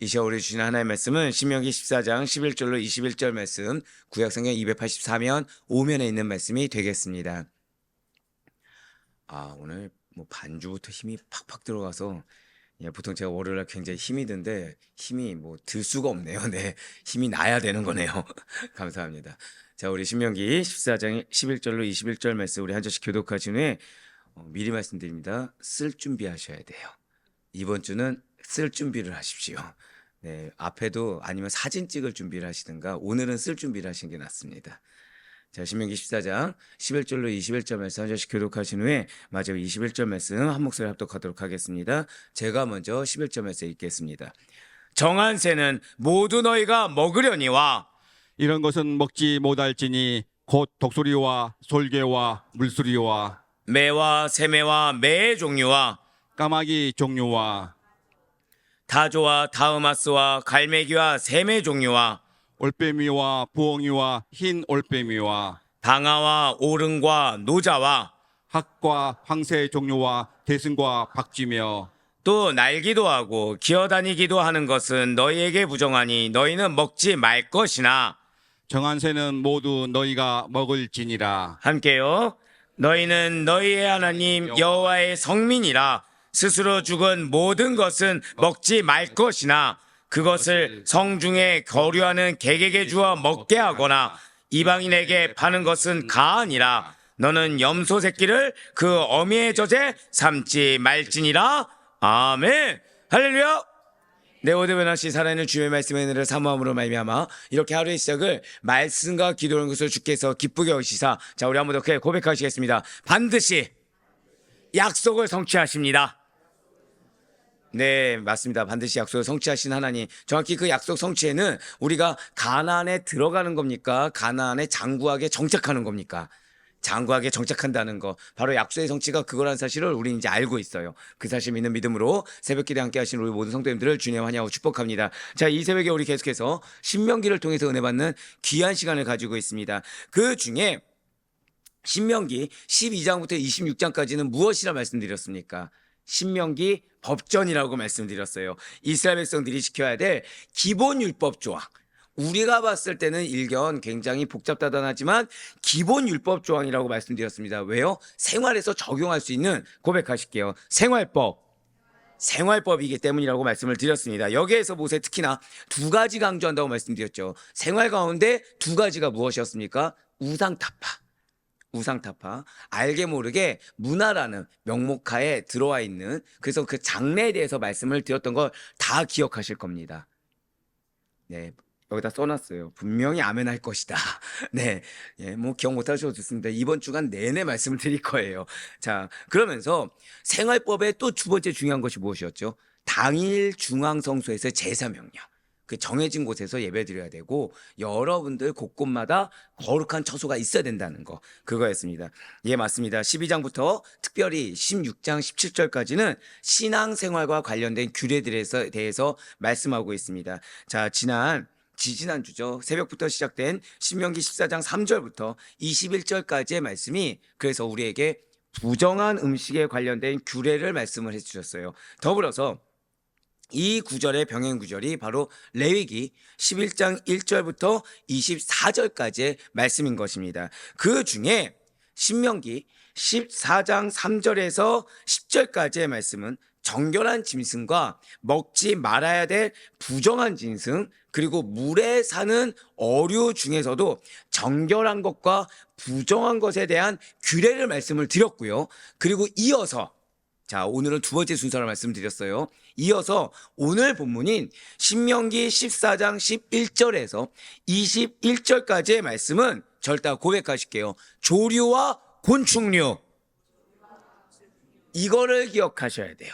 이 시간 우리 주신 하나님의 말씀은 신명기 14장 11절로 21절 말씀, 구약성경 284면 5면에 있는 말씀이 되겠습니다. 오늘 반주부터 힘이 팍팍 들어가서 보통 제가 월요일날 굉장히 힘이 든데 힘이 들 수가 없네요. 네, 힘이 나야 되는 거네요. 감사합니다. 자, 우리 신명기 14장 11절로 21절 말씀 우리 한 절씩 교독하신 후에 미리 말씀드립니다. 쓸 준비하셔야 돼요. 이번 주는 쓸 준비를 하십시오. 네, 앞에도 아니면 사진 찍을 준비를 하시든가 오늘은 쓸 준비를 하시는 게 낫습니다. 자, 신명기 14장 11절로 21절 말씀 한 절씩 교독하신 후에 마지막 21절 말씀 한 목소리 합독하도록 하겠습니다. 제가 먼저 11절 말씀 읽겠습니다. 정한 새는 모두 너희가 먹으려니와 이런 것은 먹지 못할지니 곧 독수리와 솔개와 물수리와 매와 새매와 매의 종류와 까마귀 종류와 다조와 다음아스와 갈매기와 새매 종류와 올빼미와 부엉이와 흰 올빼미와 방아와 오름과 노자와 학과 황새 종류와 대승과 박쥐며 또 날기도 하고 기어다니기도 하는 것은 너희에게 부정하니 너희는 먹지 말 것이나 정한 새는 모두 너희가 먹을지니라. 함께요. 너희는 너희의 하나님 여호와의 성민이라. 스스로 죽은 모든 것은 먹지 말 것이나 그것을 성중에 거류하는 객에게 주어 먹게 하거나 이방인에게 파는 것은 가아니라. 너는 염소 새끼를 그 어미의 젖에 삼지 말지니라. 아멘. 할렐루야. 내 오대 변화시 살아있는 주의 말씀의 은혜를 사모함으로 말미암아 이렇게 하루의 시작을 말씀과 기도하는 것을 주께서 기쁘게 여기시사. 자, 우리 한 번 더 크게 고백하시겠습니다. 반드시 약속을 성취하십니다. 네, 맞습니다. 반드시 약속을 성취하신 하나님. 정확히 그 약속 성취에는 우리가 가나안에 들어가는 겁니까? 가나안에 장구하게 정착하는 겁니까? 장구하게 정착한다는 거, 바로 약속의 성취가 그거라는 사실을 우리는 이제 알고 있어요. 그 사실 믿는 믿음으로 새벽기도에 함께 하신 우리 모든 성도님들을 주님 환영하고 축복합니다. 자, 이 새벽에 우리 계속해서 신명기를 통해서 은혜 받는 귀한 시간을 가지고 있습니다. 그 중에 신명기 12장부터 26장까지는 무엇이라 말씀드렸습니까? 신명기 법전이라고 말씀드렸어요. 이스라엘 백성들이 지켜야 될 기본 율법 조항. 우리가 봤을 때는 일견 굉장히 복잡다단하지만 기본 율법 조항이라고 말씀드렸습니다. 왜요? 생활에서 적용할 수 있는, 고백하실게요. 생활법이기 때문이라고 말씀을 드렸습니다. 여기에서 모세 특히나 두 가지 강조한다고 말씀드렸죠. 생활 가운데 두 가지가 무엇이었습니까? 우상타파, 알게 모르게 문화라는 명목하에 들어와 있는, 그래서 그 장래에 대해서 말씀을 드렸던 걸 다 기억하실 겁니다. 네, 여기다 써놨어요. 분명히 아멘 할 것이다. 네, 기억 못하셔도 좋습니다. 이번 주간 내내 말씀을 드릴 거예요. 자, 그러면서 생활법의 또 두 번째 중요한 것이 무엇이었죠? 당일 중앙성소에서 제사명령. 그 정해진 곳에서 예배드려야 되고 여러분들 곳곳마다 거룩한 처소가 있어야 된다는 거, 그거였습니다. 예, 맞습니다. 12장부터 특별히 16장 17절까지는 신앙생활과 관련된 규례들에 대해서 말씀하고 있습니다. 자, 지지난주죠. 새벽부터 시작된 신명기 14장 3절부터 21절까지의 말씀이 그래서 우리에게 부정한 음식에 관련된 규례를 말씀을 해주셨어요. 더불어서 이 구절의 병행 구절이 바로 레위기 11장 1절부터 24절까지의 말씀인 것입니다. 그 중에 신명기 14장 3절에서 10절까지의 말씀은 정결한 짐승과 먹지 말아야 될 부정한 짐승, 그리고 물에 사는 어류 중에서도 정결한 것과 부정한 것에 대한 규례를 말씀을 드렸고요. 그리고 이어서, 자, 오늘은 두 번째 순서를 말씀드렸어요. 이어서 오늘 본문인 신명기 14장 11절에서 21절까지의 말씀은 절대 고백하실게요. 조류와 곤충류. 이거를 기억하셔야 돼요.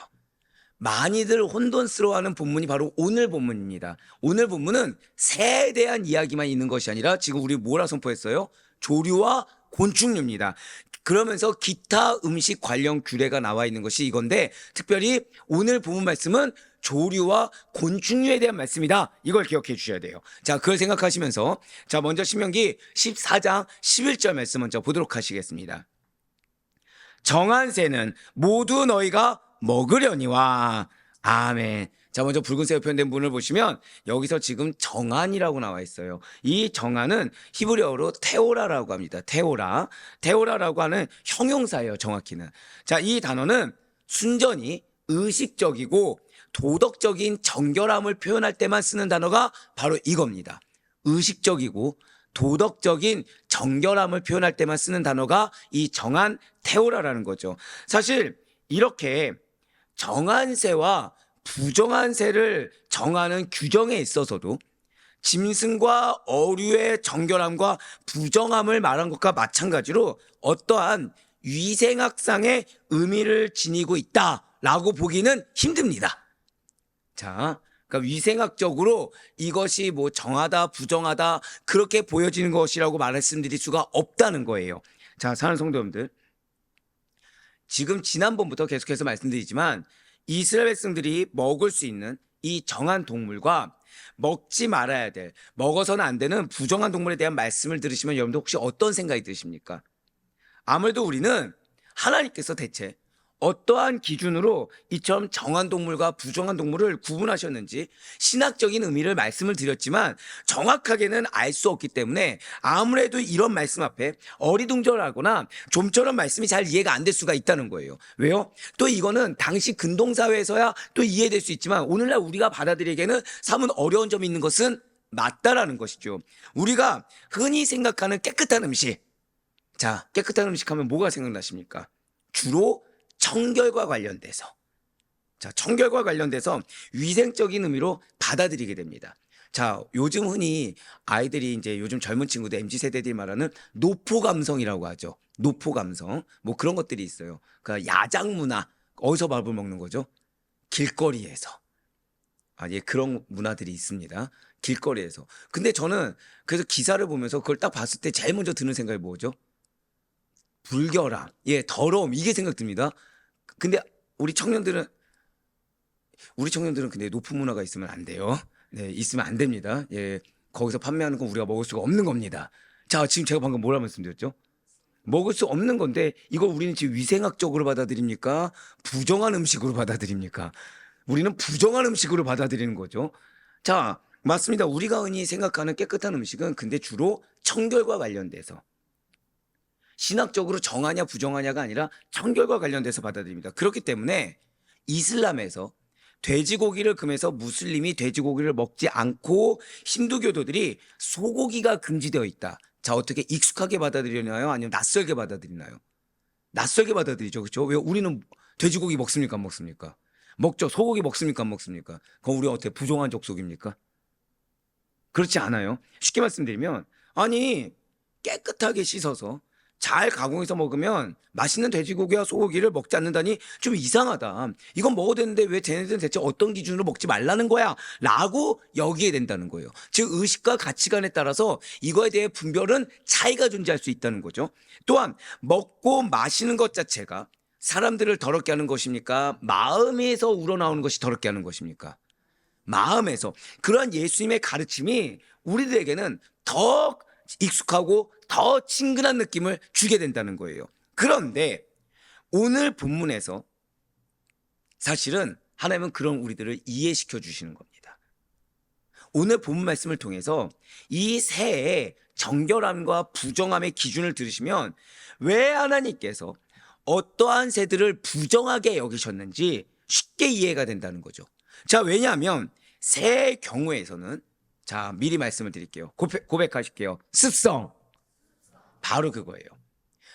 많이들 혼돈스러워하는 본문이 바로 오늘 본문입니다. 오늘 본문은 새에 대한 이야기만 있는 것이 아니라 지금 우리 뭐라 선포했어요? 조류와 곤충류입니다. 그러면서 기타 음식 관련 규례가 나와 있는 것이 이건데, 특별히 오늘 본문 말씀은 조류와 곤충류에 대한 말씀이다. 이걸 기억해 주셔야 돼요. 자, 그걸 생각하시면서 자, 먼저 신명기 14장 11절 말씀 먼저 보도록 하시겠습니다. 정한 새는 모두 너희가 먹으려니와. 아멘. 자, 먼저 붉은색으로 표현된 문을 보시면 여기서 지금 정한이라고 나와 있어요. 이 정한은 히브리어로 테오라라고 합니다. 테오라. 테오라라고 하는 형용사예요, 정확히는. 자, 이 단어는 순전히 의식적이고 도덕적인 정결함을 표현할 때만 쓰는 단어가 바로 이겁니다. 의식적이고 도덕적인 정결함을 표현할 때만 쓰는 단어가 이 정한 테오라라는 거죠. 사실 이렇게 정한세와 부정한세를 정하는 규정에 있어서도 짐승과 어류의 정결함과 부정함을 말한 것과 마찬가지로 어떠한 위생학상의 의미를 지니고 있다라고 보기는 힘듭니다. 자, 그러니까 위생학적으로 이것이 뭐 정하다, 부정하다 그렇게 보여지는 것이라고 말씀드릴 수가 없다는 거예요. 자, 사랑하는 성도님들, 지금 지난번부터 계속해서 말씀드리지만 이스라엘 백성들이 먹을 수 있는 이 정한 동물과 먹지 말아야 될, 먹어서는 안 되는 부정한 동물에 대한 말씀을 들으시면 여러분들 혹시 어떤 생각이 드십니까? 아무래도 우리는 하나님께서 대체 어떠한 기준으로 이처럼 정한 동물과 부정한 동물을 구분하셨는지 신학적인 의미를 말씀을 드렸지만 정확하게는 알 수 없기 때문에 아무래도 이런 말씀 앞에 어리둥절하거나 좀처럼 말씀이 잘 이해가 안 될 수가 있다는 거예요. 왜요? 또 이거는 당시 근동사회에서야 또 이해될 수 있지만 오늘날 우리가 받아들이기에는 사뭇 어려운 점이 있는 것은 맞다라는 것이죠. 우리가 흔히 생각하는 깨끗한 음식, 자, 깨끗한 음식 하면 뭐가 생각나십니까? 주로 청결과 관련돼서, 자, 청결과 관련돼서 위생적인 의미로 받아들이게 됩니다. 자, 요즘 흔히 아이들이 이제 요즘 젊은 친구들 MZ 세대들이 말하는 노포 감성이라고 하죠. 노포 감성, 뭐 그런 것들이 있어요. 그러니까 야장 문화. 어디서 밥을 먹는 거죠? 길거리에서. 예, 그런 문화들이 있습니다. 길거리에서. 근데 저는 그래서 기사를 보면서 그걸 딱 봤을 때 제일 먼저 드는 생각이 뭐죠? 불결함, 예, 더러움, 이게 생각듭니다. 근데 우리 청년들은 근데 높은 문화가 있으면 안 돼요. 네, 있으면 안 됩니다. 예, 거기서 판매하는 건 우리가 먹을 수가 없는 겁니다. 자, 지금 제가 방금 뭐라 말씀드렸죠? 먹을 수 없는 건데 이걸 우리는 지금 위생학적으로 받아들입니까? 부정한 음식으로 받아들입니까? 우리는 부정한 음식으로 받아들이는 거죠. 자, 맞습니다. 우리가 흔히 생각하는 깨끗한 음식은 근데 주로 청결과 관련돼서 신학적으로 정하냐 부정하냐가 아니라 청결과 관련돼서 받아들입니다. 그렇기 때문에 이슬람에서 돼지고기를 금해서 무슬림이 돼지고기를 먹지 않고 힌두교도들이 소고기가 금지되어 있다. 자, 어떻게 익숙하게 받아들이나요? 아니면 낯설게 받아들이나요? 낯설게 받아들이죠. 그렇죠? 왜 우리는 돼지고기 먹습니까? 안 먹습니까? 먹죠. 소고기 먹습니까? 안 먹습니까? 그럼 우리가 어떻게 부정한 족속입니까? 그렇지 않아요. 쉽게 말씀드리면 아니 깨끗하게 씻어서 잘 가공해서 먹으면 맛있는 돼지고기와 소고기를 먹지 않는다니 좀 이상하다. 이건 먹어도 되는데 왜 쟤네들은 대체 어떤 기준으로 먹지 말라는 거야? 라고 여기게 된다는 거예요. 즉 의식과 가치관에 따라서 이거에 대해 분별은 차이가 존재할 수 있다는 거죠. 또한 먹고 마시는 것 자체가 사람들을 더럽게 하는 것입니까? 마음에서 우러나오는 것이 더럽게 하는 것입니까? 마음에서. 그러한 예수님의 가르침이 우리들에게는 더 익숙하고 더 친근한 느낌을 주게 된다는 거예요. 그런데 오늘 본문에서 사실은 하나님은 그런 우리들을 이해시켜 주시는 겁니다. 오늘 본문 말씀을 통해서 이 새의 정결함과 부정함의 기준을 들으시면 왜 하나님께서 어떠한 새들을 부정하게 여기셨는지 쉽게 이해가 된다는 거죠. 자, 왜냐하면 새의 경우에서는 자, 미리 말씀을 드릴게요. 고백하실게요. 습성. 바로 그거예요.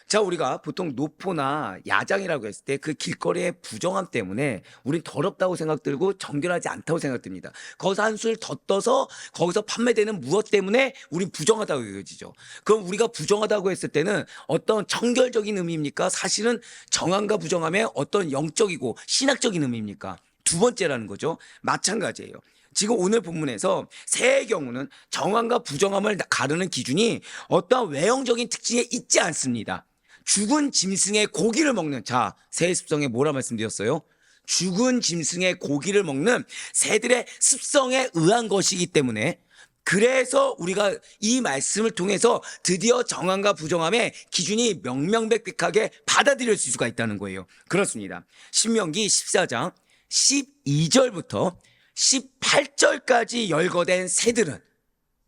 자, 우리가 보통 노포나 야장이라고 했을 때 그 길거리의 부정함 때문에 우린 더럽다고 생각들고 정결하지 않다고 생각됩니다. 거기서 한술 더 떠서 거기서 판매되는 무엇 때문에 우린 부정하다고 여겨지죠. 그럼 우리가 부정하다고 했을 때는 어떤 청결적인 의미입니까? 사실은 정함과 부정함의 어떤 영적이고 신학적인 의미입니까? 두 번째라는 거죠. 마찬가지예요. 지금 오늘 본문에서 새의 경우는 정함과 부정함을 가르는 기준이 어떠한 외형적인 특징에 있지 않습니다. 죽은 짐승의 고기를 먹는, 자, 새의 습성에 뭐라 말씀드렸어요? 죽은 짐승의 고기를 먹는 새들의 습성에 의한 것이기 때문에 그래서 우리가 이 말씀을 통해서 드디어 정함과 부정함의 기준이 명명백백하게 받아들일 수가 있다는 거예요. 그렇습니다. 신명기 14장 12절부터 18절까지 열거된 새들은,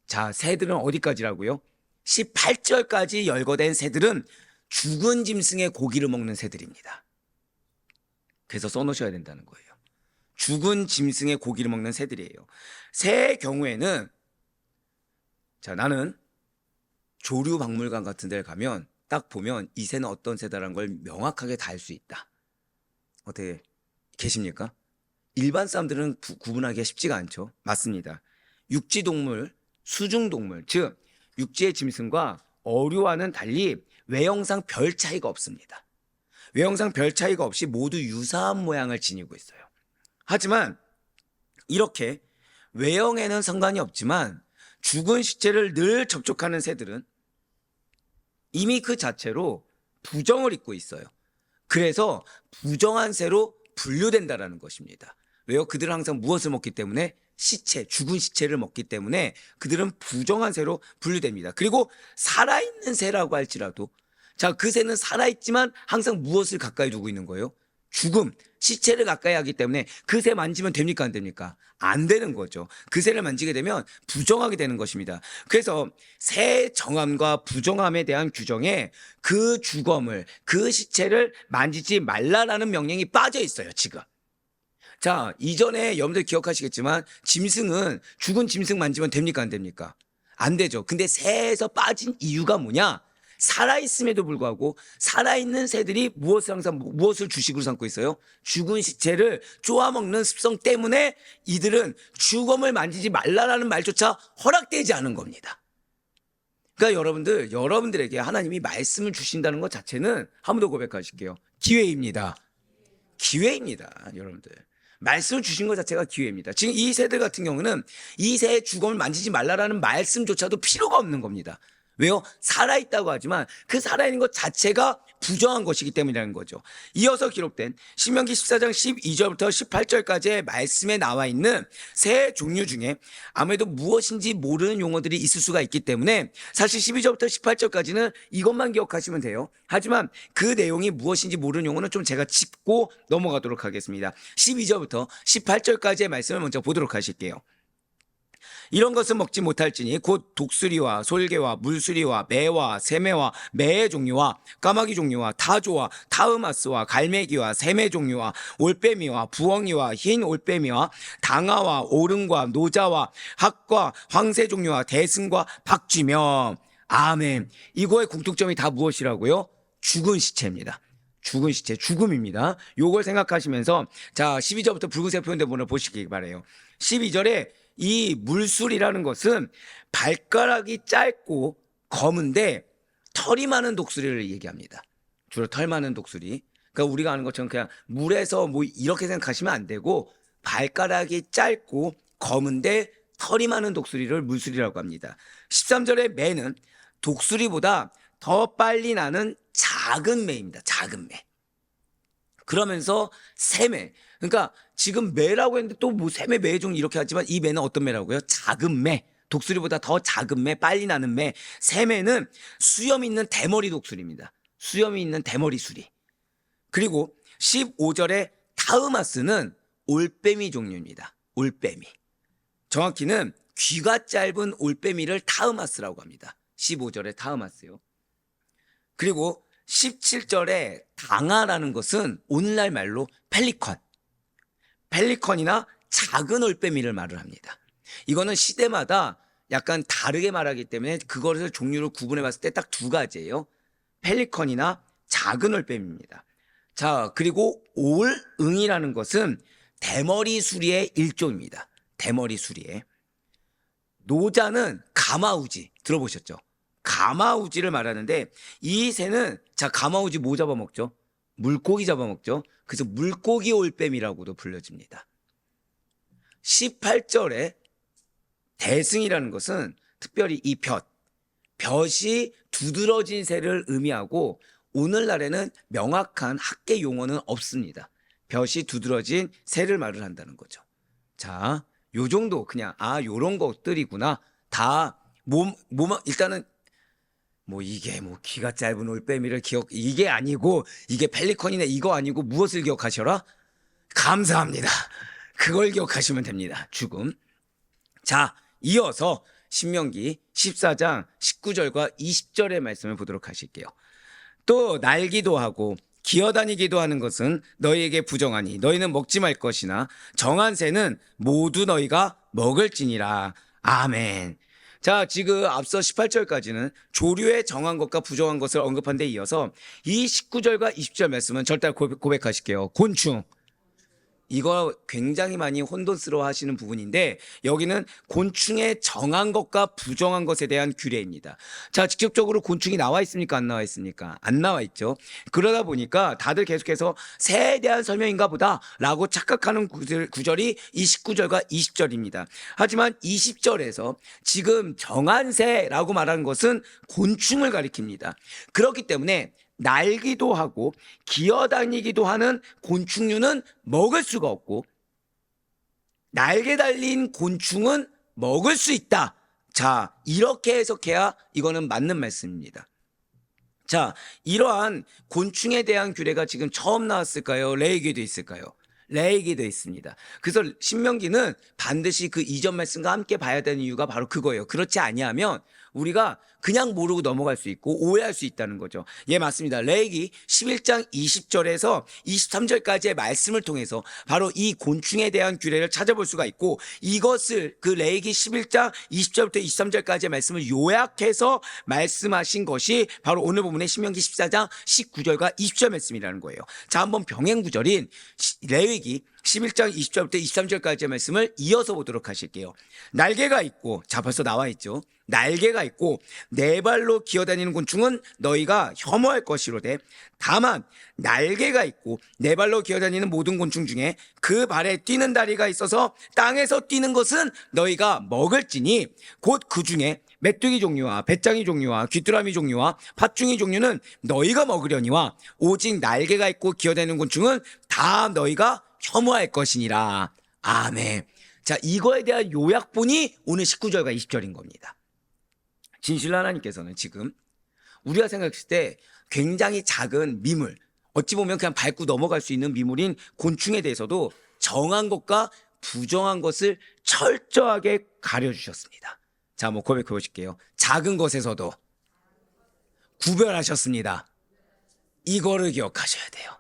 자, 새들은 어디까지라고요? 18절까지 열거된 새들은 죽은 짐승의 고기를 먹는 새들입니다. 그래서 써놓으셔야 된다는 거예요. 죽은 짐승의 고기를 먹는 새들이에요. 새의 경우에는, 자, 나는 조류박물관 같은 데를 가면 딱 보면 이 새는 어떤 새다라는 걸 명확하게 다 알 수 있다. 어떻게 계십니까? 일반 사람들은 구분하기가 쉽지가 않죠. 맞습니다. 육지동물, 수중동물, 즉 육지의 짐승과 어류와는 달리 외형상 별 차이가 없습니다. 외형상 별 차이가 없이 모두 유사한 모양을 지니고 있어요. 하지만 이렇게 외형에는 상관이 없지만 죽은 시체를 늘 접촉하는 새들은 이미 그 자체로 부정을 입고 있어요. 그래서 부정한 새로 분류된다라는 것입니다. 왜요? 그들은 항상 무엇을 먹기 때문에? 시체, 죽은 시체를 먹기 때문에 그들은 부정한 새로 분류됩니다. 그리고 살아있는 새라고 할지라도, 자, 그 새는 살아있지만 항상 무엇을 가까이 두고 있는 거예요? 죽음, 시체를 가까이 하기 때문에 그 새 만지면 됩니까? 안 됩니까? 안 되는 거죠. 그 새를 만지게 되면 부정하게 되는 것입니다. 그래서 새 정함과 부정함에 대한 규정에 그 주검을, 그 시체를 만지지 말라라는 명령이 빠져 있어요, 지금. 자, 이전에 여러분들 기억하시겠지만 짐승은 죽은 짐승 만지면 됩니까? 안 됩니까? 안 되죠. 근데 새에서 빠진 이유가 뭐냐? 살아있음에도 불구하고 살아있는 새들이 무엇을 주식으로 삼고 있어요? 죽은 시체를 쪼아먹는 습성 때문에 이들은 주검을 만지지 말라라는 말조차 허락되지 않은 겁니다. 그러니까 여러분들에게 하나님이 말씀을 주신다는 것 자체는 한 번 더 고백하실게요. 기회입니다. 기회입니다, 여러분들. 말씀을 주신 것 자체가 기회입니다. 지금 이 새들 같은 경우는 이 새의 주검을 만지지 말라라는 말씀조차도 필요가 없는 겁니다. 왜요? 살아있다고 하지만 그 살아있는 것 자체가 부정한 것이기 때문이라는 거죠. 이어서 기록된 신명기 14장 12절부터 18절까지의 말씀에 나와 있는 새 종류 중에 아무래도 무엇인지 모르는 용어들이 있을 수가 있기 때문에 사실 12절부터 18절까지는 이것만 기억하시면 돼요. 하지만 그 내용이 무엇인지 모르는 용어는 좀 제가 짚고 넘어가도록 하겠습니다. 12절부터 18절까지의 말씀을 먼저 보도록 하실게요. 이런 것은 먹지 못할지니 곧 독수리와 솔개와 물수리와 매와 새매와 매의 종류와 까마귀 종류와 타조와 타흐마스와 갈매기와 새매 종류와 올빼미와 부엉이와 흰 올빼미와 당아와 오름과 노자와 학과 황새 종류와 대승과 박쥐며. 아멘. 이거의 공통점이 다 무엇이라고요? 죽은 시체입니다. 죽은 시체, 죽음입니다. 요걸 생각하시면서 자, 12절부터 붉은색 표현된 보시기 바라요. 12절에 이 물술이라는 것은 발가락이 짧고 검은데 털이 많은 독수리를 얘기합니다. 주로 털 많은 독수리. 그러니까 우리가 아는 것처럼 그냥 물에서 뭐 이렇게 생각하시면 안 되고 발가락이 짧고 검은데 털이 많은 독수리를 물술이라고 합니다. 13절의 매는 독수리보다 더 빨리 나는 작은 매입니다. 작은 매. 그러면서 새매. 그러니까 지금 매라고 했는데 또 뭐 새매, 매종 이렇게 하지만 이 매는 어떤 매라고요? 작은 매. 독수리보다 더 작은 매, 빨리 나는 매. 새매는 수염 있는 대머리 독수리입니다. 수염이 있는 대머리 수리. 그리고 15절에 타흐마스는 올빼미 종류입니다. 올빼미. 정확히는 귀가 짧은 올빼미를 타흐마스라고 합니다. 15절에 타흐마스요. 그리고 17절에 당아라는 것은 오늘날 말로 펠리컨. 펠리컨이나 작은 올빼미를 말을 합니다. 이거는 시대마다 약간 다르게 말하기 때문에 그것을 종류를 구분해 봤을 때 딱 두 가지예요. 펠리컨이나 작은 올빼미입니다. 자, 그리고 올응이라는 것은 대머리 수리의 일종입니다. 대머리 수리의. 노자는 가마우지 들어보셨죠? 가마우지를 말하는데 이 새는 자, 가마우지 뭐 잡아먹죠? 물고기 잡아먹죠. 그래서 물고기 올빼미라고도 불려집니다. 18절에 대승이라는 것은 특별히 이 볕이 두드러진 새를 의미하고 오늘날에는 명확한 학계 용어는 없습니다. 볕이 두드러진 새를 말을 한다는 거죠. 자, 요 정도 그냥 요런 것들이구나. 다 일단은 뭐 이게 뭐 귀가 짧은 올빼미를 이게 아니고 이게 펠리컨이네 이거 아니고 무엇을 기억하셔라? 감사합니다. 그걸 기억하시면 됩니다. 죽음. 자, 이어서 신명기 14장 19절과 20절의 말씀을 보도록 하실게요. 또 날기도 하고 기어다니기도 하는 것은 너희에게 부정하니 너희는 먹지 말 것이나 정한 새는 모두 너희가 먹을지니라. 아멘. 자, 지금 앞서 18절까지는 조류에 정한 것과 부정한 것을 언급한 데 이어서 이 19절과 20절 말씀은 절대 고백하실게요. 곤충. 이거 굉장히 많이 혼돈스러워 하시는 부분인데 여기는 곤충의 정한 것과 부정한 것에 대한 규례입니다. 자, 직접적으로 곤충이 나와 있습니까? 안 나와 있습니까? 안 나와 있죠. 그러다 보니까 다들 계속해서 새에 대한 설명인가 보다 라고 착각하는 구절이 이 19절과 20절입니다. 하지만 20절에서 지금 정한 새라고 말하는 것은 곤충을 가리킵니다. 그렇기 때문에 날기도 하고 기어다니기도 하는 곤충류는 먹을 수가 없고 날개 달린 곤충은 먹을 수 있다. 자, 이렇게 해석해야 이거는 맞는 말씀입니다. 자, 이러한 곤충에 대한 규례가 지금 처음 나왔을까요? 레위기에도 있을까요? 레위기에도 있습니다. 그래서 신명기는 반드시 그 이전 말씀과 함께 봐야 되는 이유가 바로 그거예요. 그렇지 아니하면 우리가 그냥 모르고 넘어갈 수 있고 오해할 수 있다는 거죠. 예, 맞습니다. 레위기 11장 20절에서 23절까지의 말씀을 통해서 바로 이 곤충에 대한 규례를 찾아볼 수가 있고 이것을 그 레위기 11장 20절부터 23절까지의 말씀을 요약해서 말씀하신 것이 바로 오늘 본문의 신명기 14장 19절과 20절 말씀이라는 거예요. 자, 한번 병행 구절인 레위기 11장 20절부터 23절까지의 말씀을 이어서 보도록 하실게요. 날개가 있고, 자, 벌써 나와 있죠. 날개가 있고 네 발로 기어다니는 곤충은 너희가 혐오할 것이로되 다만 날개가 있고 네 발로 기어다니는 모든 곤충 중에 그 발에 뛰는 다리가 있어서 땅에서 뛰는 것은 너희가 먹을지니 곧 그 중에 메뚜기 종류와 배짱이 종류와 귀뚜라미 종류와 팥중이 종류는 너희가 먹으려니와 오직 날개가 있고 기어다니는 곤충은 다 너희가 혐오할 것이니라. 아멘. 자, 이거에 대한 요약본이 오늘 19절과 20절인 겁니다. 진실로 하나님께서는 지금 우리가 생각했을 때 굉장히 작은 미물, 어찌 보면 그냥 밟고 넘어갈 수 있는 미물인 곤충에 대해서도 정한 것과 부정한 것을 철저하게 가려주셨습니다. 자, 한번 고백해 보실게요. 작은 것에서도 구별하셨습니다. 이거를 기억하셔야 돼요.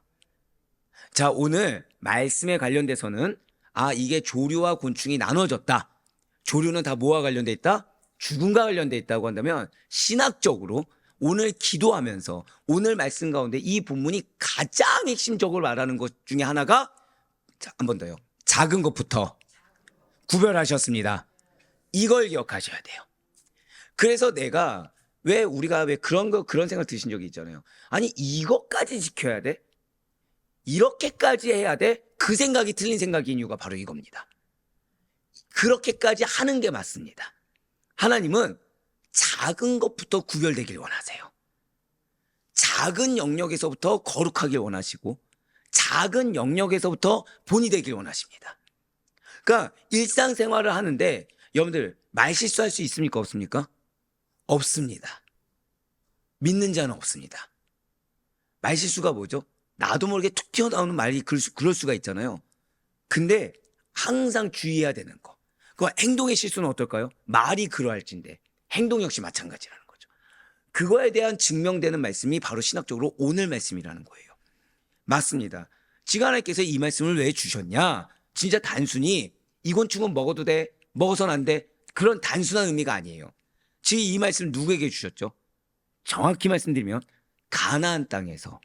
자, 오늘 말씀에 관련돼서는 이게 조류와 곤충이 나눠졌다. 조류는 다 뭐와 관련돼 있다? 죽음과 관련돼 있다고 한다면 신학적으로 오늘 기도하면서 오늘 말씀 가운데 이 본문이 가장 핵심적으로 말하는 것 중에 하나가 자, 한 번 더요. 작은 것부터 구별하셨습니다. 이걸 기억하셔야 돼요. 그래서 우리가 왜 그런 생각 드신 적이 있잖아요. 아니, 이것까지 지켜야 돼? 이렇게까지 해야 돼? 그 생각이 틀린 생각인 이유가 바로 이겁니다. 그렇게까지 하는 게 맞습니다. 하나님은 작은 것부터 구별되길 원하세요. 작은 영역에서부터 거룩하길 원하시고 작은 영역에서부터 본이 되길 원하십니다. 그러니까 일상생활을 하는데 여러분들 말 실수할 수 있습니까? 없습니까? 없습니다. 믿는 자는 없습니다. 말 실수가 뭐죠? 나도 모르게 툭 튀어나오는 말이 그럴 수가 있잖아요. 근데 항상 주의해야 되는 거. 그 행동의 실수는 어떨까요? 말이 그러할진데 행동 역시 마찬가지라는 거죠. 그거에 대한 증명되는 말씀이 바로 신학적으로 오늘 말씀이라는 거예요. 맞습니다. 지금 하나님께서 이 말씀을 왜 주셨냐? 진짜 단순히 이 곤충은 먹어도 돼, 먹어서는 안 돼, 그런 단순한 의미가 아니에요. 지금 이 말씀을 누구에게 주셨죠? 정확히 말씀드리면 가나안 땅에서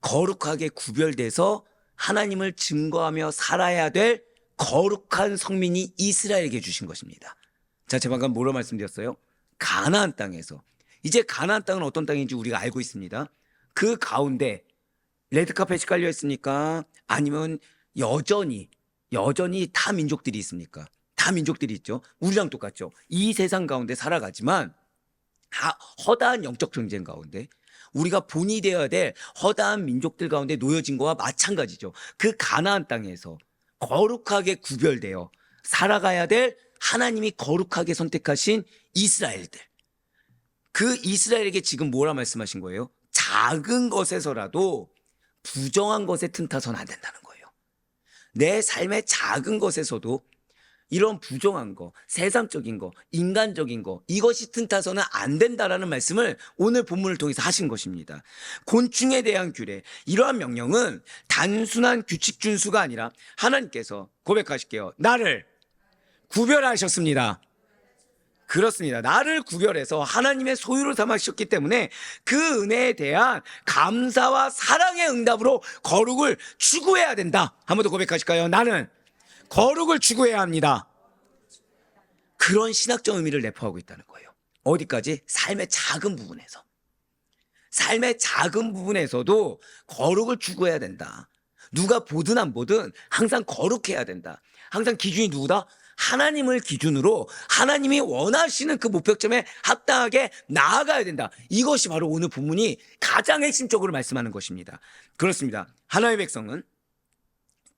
거룩하게 구별돼서 하나님을 증거하며 살아야 될 거룩한 성민이 이스라엘에게 주신 것입니다. 자, 제가 방금 뭐라 말씀드렸어요? 가나안 땅에서. 이제 가나안 땅은 어떤 땅인지 우리가 알고 있습니다. 그 가운데 레드카펫이 깔려 있습니까? 아니면 여전히 다 민족들이 있습니까? 다 민족들이 있죠. 우리랑 똑같죠. 이 세상 가운데 살아가지만 허다한 영적 전쟁 가운데 우리가 본이 되어야 될 허다한 민족들 가운데 놓여진 거와 마찬가지죠. 그 가나안 땅에서 거룩하게 구별되어 살아가야 될 하나님이 거룩하게 선택하신 이스라엘들. 그 이스라엘에게 지금 뭐라 말씀하신 거예요? 작은 것에서라도 부정한 것에 틈타서는 안 된다는 거예요. 내 삶의 작은 것에서도 이런 부정한 거, 세상적인 거, 인간적인 거, 이것이 틈타서는 안 된다라는 말씀을 오늘 본문을 통해서 하신 것입니다. 곤충에 대한 규례, 이러한 명령은 단순한 규칙 준수가 아니라 하나님께서 고백하실게요. 나를 구별하셨습니다. 그렇습니다. 나를 구별해서 하나님의 소유로 삼으셨기 때문에 그 은혜에 대한 감사와 사랑의 응답으로 거룩을 추구해야 된다. 한 번 더 고백하실까요? 나는 거룩을 추구해야 합니다. 그런 신학적 의미를 내포하고 있다는 거예요. 어디까지? 삶의 작은 부분에서. 삶의 작은 부분에서도 거룩을 추구해야 된다. 누가 보든 안 보든 항상 거룩해야 된다. 항상 기준이 누구다? 하나님을 기준으로 하나님이 원하시는 그 목표점에 합당하게 나아가야 된다. 이것이 바로 오늘 본문이 가장 핵심적으로 말씀하는 것입니다. 그렇습니다. 하나님의 백성은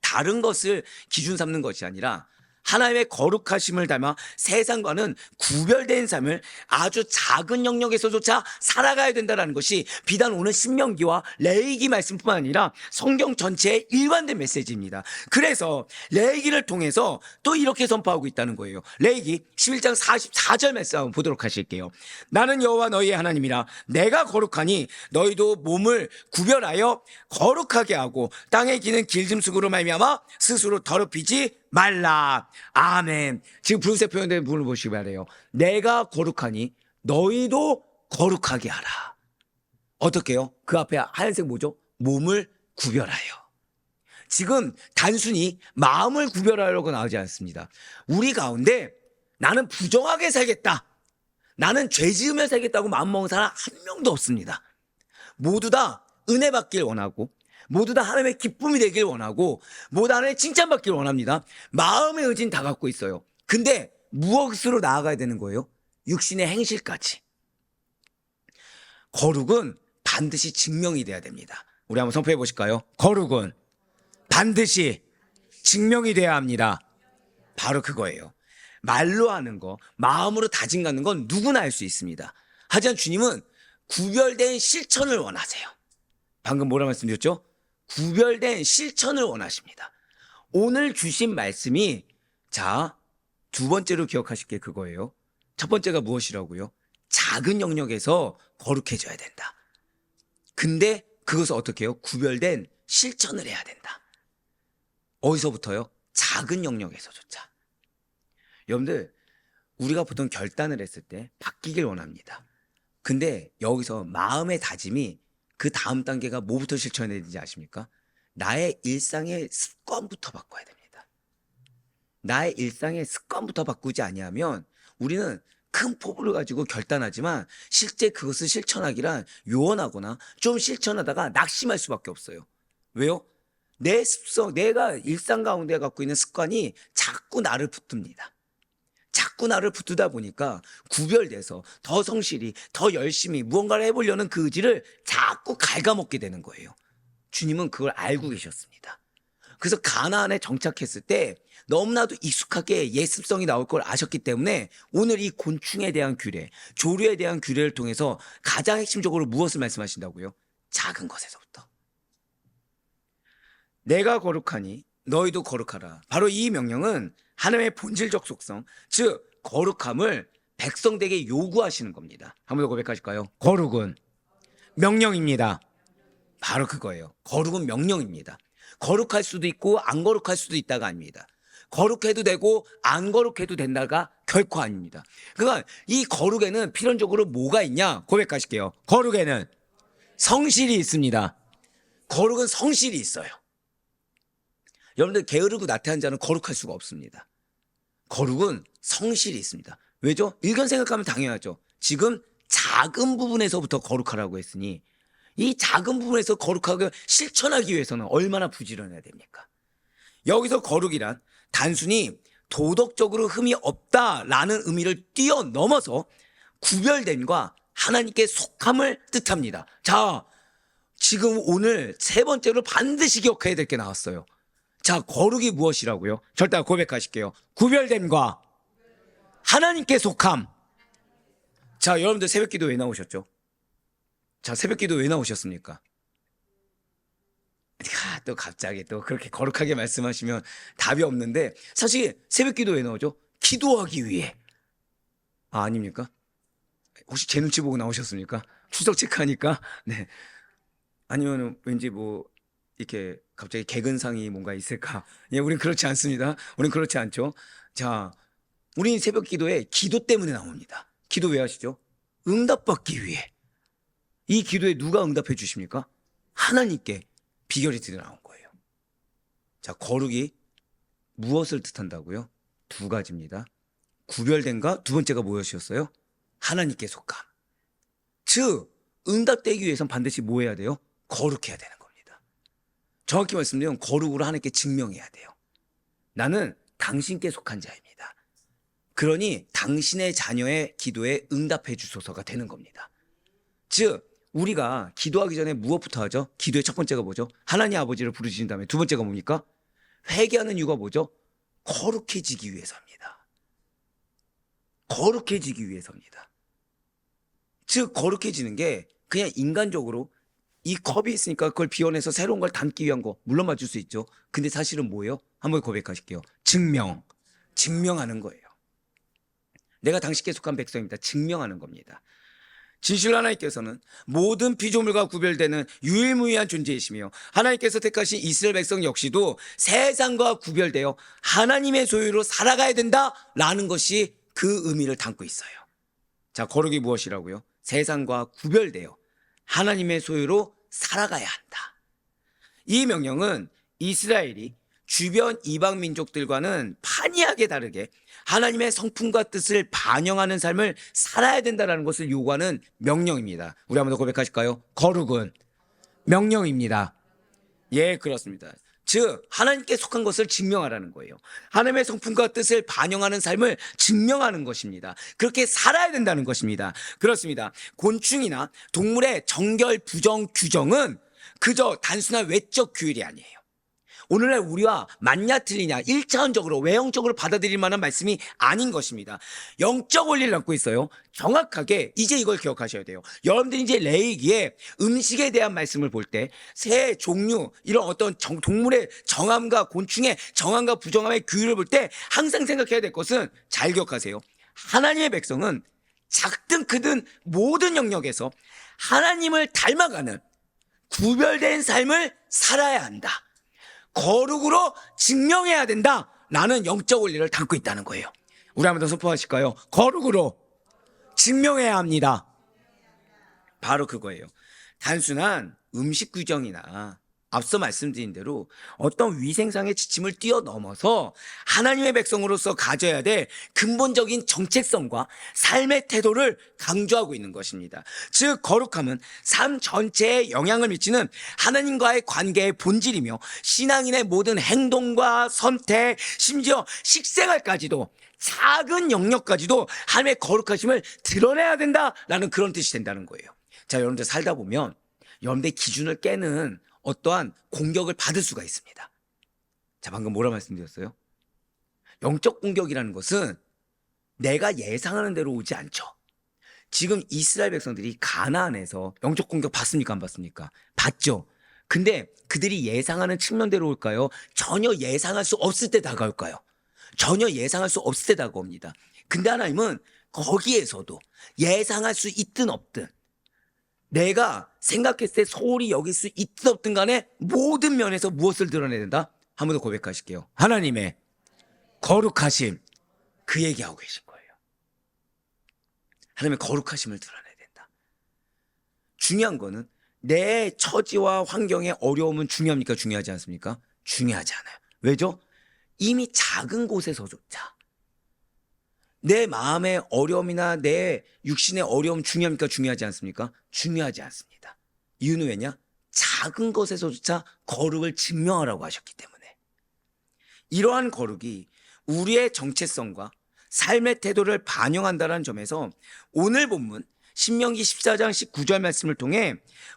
다른 것을 기준 삼는 것이 아니라 하나님의 거룩하심을 닮아 세상과는 구별된 삶을 아주 작은 영역에서조차 살아가야 된다는 것이 비단 오늘 신명기와 레위기 말씀뿐만 아니라 성경 전체의 일관된 메시지입니다. 그래서 레위기를 통해서 또 이렇게 선포하고 있다는 거예요. 레위기 11장 44절 말씀 한번 보도록 하실게요. 나는 여호와 너희의 하나님이라 내가 거룩하니 너희도 몸을 구별하여 거룩하게 하고 땅에 기는 길짐승으로 말미암아 스스로 더럽히지 말라. 아멘. 지금 붉은색 표현된 부분을 보시기 바래요. 내가 거룩하니 너희도 거룩하게 하라. 어떻게요? 그 앞에 하얀색 뭐죠? 몸을 구별하여. 지금 단순히 마음을 구별하려고 나오지 않습니다. 우리 가운데 나는 부정하게 살겠다, 나는 죄 지으며 살겠다고 마음먹은 사람 한 명도 없습니다. 모두 다 은혜 받길 원하고, 모두 다 하나님의 기쁨이 되길 원하고, 모두 다 하나님의 칭찬받길 원합니다. 마음의 의지는 다 갖고 있어요. 근데 무엇으로 나아가야 되는 거예요? 육신의 행실까지. 거룩은 반드시 증명이 돼야 됩니다. 우리 한번 선포해 보실까요? 거룩은 반드시 증명이 돼야 합니다. 바로 그거예요. 말로 하는 거, 마음으로 다짐 갖는 건 누구나 할 수 있습니다. 하지만 주님은 구별된 실천을 원하세요. 방금 뭐라 말씀드렸죠? 구별된 실천을 원하십니다. 오늘 주신 말씀이, 자, 두 번째로 기억하실 게 그거예요. 첫 번째가 무엇이라고요? 작은 영역에서 거룩해져야 된다. 근데 그것을 어떻게 해요? 구별된 실천을 해야 된다. 어디서부터요? 작은 영역에서조차. 여러분들, 우리가 보통 결단을 했을 때 바뀌길 원합니다. 근데 여기서 마음의 다짐이 그 다음 단계가 뭐부터 실천해야 되는지 아십니까? 나의 일상의 습관부터 바꿔야 됩니다. 나의 일상의 습관부터 바꾸지 아니하면 우리는 큰 포부를 가지고 결단하지만 실제 그것을 실천하기란 요원하거나 좀 실천하다가 낙심할 수밖에 없어요. 왜요? 내 습성, 내가 일상 가운데 갖고 있는 습관이 자꾸 나를 붙듭니다. 자꾸 나를 붙들다 보니까 구별돼서 더 성실히, 더 열심히 무언가를 해보려는 그 의지를 자꾸 갉아먹게 되는 거예요. 주님은 그걸 알고 계셨습니다. 그래서 가나안에 정착했을 때 너무나도 익숙하게 옛 습성이 나올 걸 아셨기 때문에 오늘 이 곤충에 대한 규례, 조류에 대한 규례를 통해서 가장 핵심적으로 무엇을 말씀하신다고요? 작은 것에서부터. 내가 거룩하니 너희도 거룩하라. 바로 이 명령은 하나님의 본질적 속성, 즉 거룩함을 백성들에게 요구하시는 겁니다. 한 번 더 고백하실까요? 거룩은 명령입니다. 바로 그거예요. 거룩은 명령입니다. 거룩할 수도 있고 안 거룩할 수도 있다가 아닙니다. 거룩해도 되고 안 거룩해도 된다가 결코 아닙니다. 그러니까 이 거룩에는 필연적으로 뭐가 있냐? 고백하실게요. 거룩에는 성실이 있습니다. 거룩은 성실이 있어요. 여러분들, 게으르고 나태한 자는 거룩할 수가 없습니다. 거룩은 성실이 있습니다. 왜죠? 일견 생각하면 당연하죠. 지금 작은 부분에서부터 거룩하라고 했으니 이 작은 부분에서 거룩하게 실천하기 위해서는 얼마나 부지런해야 됩니까? 여기서 거룩이란 단순히 도덕적으로 흠이 없다라는 의미를 뛰어넘어서 구별됨과 하나님께 속함을 뜻합니다. 자, 지금 오늘 세 번째로 반드시 기억해야 될 게 나왔어요. 자, 거룩이 무엇이라고요? 절대 고백하실게요. 구별됨과 하나님께 속함. 자, 여러분들 새벽기도 왜 나오셨죠? 자, 새벽기도 왜 나오셨습니까? 또 갑자기 또 그렇게 거룩하게 말씀하시면 답이 없는데, 사실 새벽 기도 왜 나오죠? 기도하기 위해. 아닙니까? 혹시 제 눈치 보고 나오셨습니까? 추석 체크하니까. 네. 아니면 왠지 뭐 이렇게 갑자기 개근상이 뭔가 있을까? 예, 우린 그렇지 않습니다. 우린 그렇지 않죠. 자, 우린 새벽 기도에 기도 때문에 나옵니다. 기도 왜 하시죠? 응답받기 위해. 이 기도에 누가 응답해 주십니까? 하나님께 비결이 드러 나온 거예요. 자, 거룩이 무엇을 뜻한다고요? 두 가지입니다. 구별된가? 두 번째가 무엇이었어요? 하나님께 속함. 즉, 응답되기 위해선 반드시 뭐 해야 돼요? 거룩해야 되는 겁니다. 정확히 말씀드리면 거룩으로 하나님께 증명해야 돼요. 나는 당신께 속한 자입니다. 그러니 당신의 자녀의 기도에 응답해 주소서가 되는 겁니다. 즉, 우리가 기도하기 전에 무엇부터 하죠? 기도의 첫 번째가 뭐죠? 하나님 아버지를 부르신 다음에 두 번째가 뭡니까? 회개하는 이유가 뭐죠? 거룩해지기 위해서입니다. 거룩해지기 위해서입니다. 즉, 거룩해지는 게 그냥 인간적으로 이 컵이 있으니까 그걸 비워내서 새로운 걸 담기 위한 거, 물론 맞을 수 있죠. 근데 사실은 뭐예요? 한번 고백하실게요. 증명하는 거예요. 내가 당신께 속한 백성입니다. 증명하는 겁니다. 진실로 하나님께서는 모든 피조물과 구별되는 유일무이한 존재이시며, 하나님께서 택하신 이스라엘 백성 역시도 세상과 구별되어 하나님의 소유로 살아가야 된다라는 것이 그 의미를 담고 있어요. 자, 거룩이 무엇이라고요? 세상과 구별되어 하나님의 소유로 살아가야 한다. 이 명령은 이스라엘이 주변 이방 민족들과는 판이하게 다르게 하나님의 성품과 뜻을 반영하는 삶을 살아야 된다는 것을 요구하는 명령입니다. 우리 한번 더 고백하실까요? 거룩은 명령입니다. 예, 그렇습니다. 즉, 하나님께 속한 것을 증명하라는 거예요. 하나님의 성품과 뜻을 반영하는 삶을 증명하는 것입니다. 그렇게 살아야 된다는 것입니다. 그렇습니다. 곤충이나 동물의 정결 부정 규정은 그저 단순한 외적 규율이 아니에요. 오늘날 우리와 맞냐 틀리냐 1차원적으로 외형적으로 받아들일 만한 말씀이 아닌 것입니다. 영적 원리를 갖고 있어요. 정확하게 이제 이걸 기억하셔야 돼요. 여러분들이 이제 레위기에 음식에 대한 말씀을 볼 때 새 종류, 이런 어떤 동물의 정함과 곤충의 정함과 부정함의 규율을 볼 때 항상 생각해야 될 것은, 잘 기억하세요. 하나님의 백성은 작든 크든 모든 영역에서 하나님을 닮아가는 구별된 삶을 살아야 한다. 거룩으로 증명해야 된다라는 영적 원리를 담고 있다는 거예요. 우리 한번 더 선포하실까요? 거룩으로 증명해야 합니다. 바로 그거예요. 단순한 음식 규정이나 앞서 말씀드린 대로 어떤 위생상의 지침을 뛰어넘어서 하나님의 백성으로서 가져야 될 근본적인 정체성과 삶의 태도를 강조하고 있는 것입니다. 즉, 거룩함은 삶 전체에 영향을 미치는 하나님과의 관계의 본질이며, 신앙인의 모든 행동과 선택, 심지어 식생활까지도, 작은 영역까지도 하나님의 거룩하심을 드러내야 된다라는 그런 뜻이 된다는 거예요. 자, 여러분들 살다 보면 여러분들의 기준을 깨는 어떠한 공격을 받을 수가 있습니다. 자, 방금 뭐라 말씀드렸어요? 영적 공격이라는 것은 내가 예상하는 대로 오지 않죠. 지금 이스라엘 백성들이 가나안에서 영적 공격 받습니까? 안 받습니까? 받죠. 근데 그들이 예상하는 측면대로 올까요? 전혀 예상할 수 없을 때 다가올까요? 전혀 예상할 수 없을 때 다가옵니다. 근데 하나님은 거기에서도 예상할 수 있든 없든, 내가 생각했을 때 소홀히 여길 수 있든 없든 간에 모든 면에서 무엇을 드러내야 된다? 한 번 더 고백하실게요. 하나님의 거룩하심, 그 얘기하고 계신 거예요. 하나님의 거룩하심을 드러내야 된다. 중요한 거는 내 처지와 환경의 어려움은 중요합니까? 중요하지 않습니까? 중요하지 않아요. 왜죠? 이미 작은 곳에서조차 내 마음의 어려움이나 내 육신의 어려움 중요합니까? 중요하지 않습니까? 중요하지 않습니다. 이유는 왜냐? 작은 것에서조차 거룩을 증명하라고 하셨기 때문에. 이러한 거룩이 우리의 정체성과 삶의 태도를 반영한다는 점에서 오늘 본문 신명기 14장 19절 말씀을 통해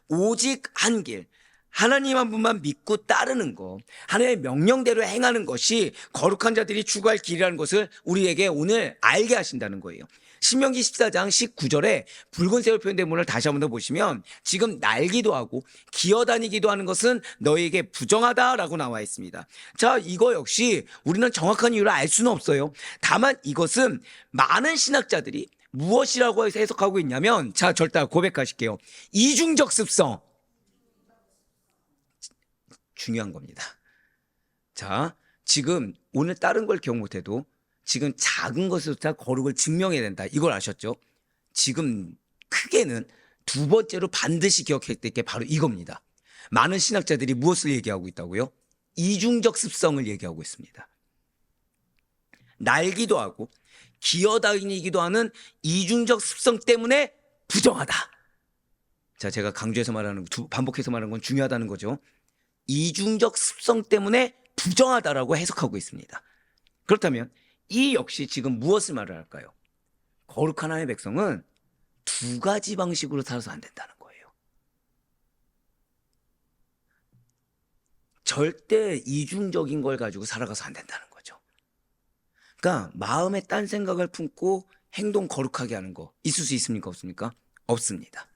오직 한 길, 하나님 한 분만 믿고 따르는 것, 하나님의 명령대로 행하는 것이 거룩한 자들이 추구할 길이라는 것을 우리에게 오늘 알게 하신다는 거예요. 신명기 14장 19절에 붉은 새로 표현된 문을 다시 한번 더 보시면 지금 날기도 하고 기어다니기도 하는 것은 너희에게 부정하다라고 나와 있습니다. 자, 이거 역시 우리는 정확한 이유를 알 수는 없어요. 다만 이것은 많은 신학자들이 무엇이라고 해석하고 있냐면, 자, 절대 고백하실게요. 이중적 습성. 중요한 겁니다. 자, 지금 오늘 다른 걸 기억 못해도 지금 작은 것으로부터 거룩을 증명해야 된다. 이걸 아셨죠? 지금 크게는 두 번째로 반드시 기억해야 될 게 바로 이겁니다. 많은 신학자들이 무엇을 얘기하고 있다고요? 이중적 습성을 얘기하고 있습니다. 날기도 하고 기어다니기도 하는 이중적 습성 때문에 부정하다. 자, 제가 강조해서 말하는, 반복해서 말하는 건 중요하다는 거죠. 이중적 습성 때문에 부정하다라고 해석하고 있습니다. 그렇다면 이 역시 지금 무엇을 말을 할까요? 거룩한 하나님의 백성은 두 가지 방식으로 살아서 안 된다는 거예요. 절대 이중적인 걸 가지고 살아가서 안 된다는 거죠. 그러니까 마음에 딴 생각을 품고 행동 거룩하게 하는 거 있을 수 있습니까? 없습니까? 없습니다.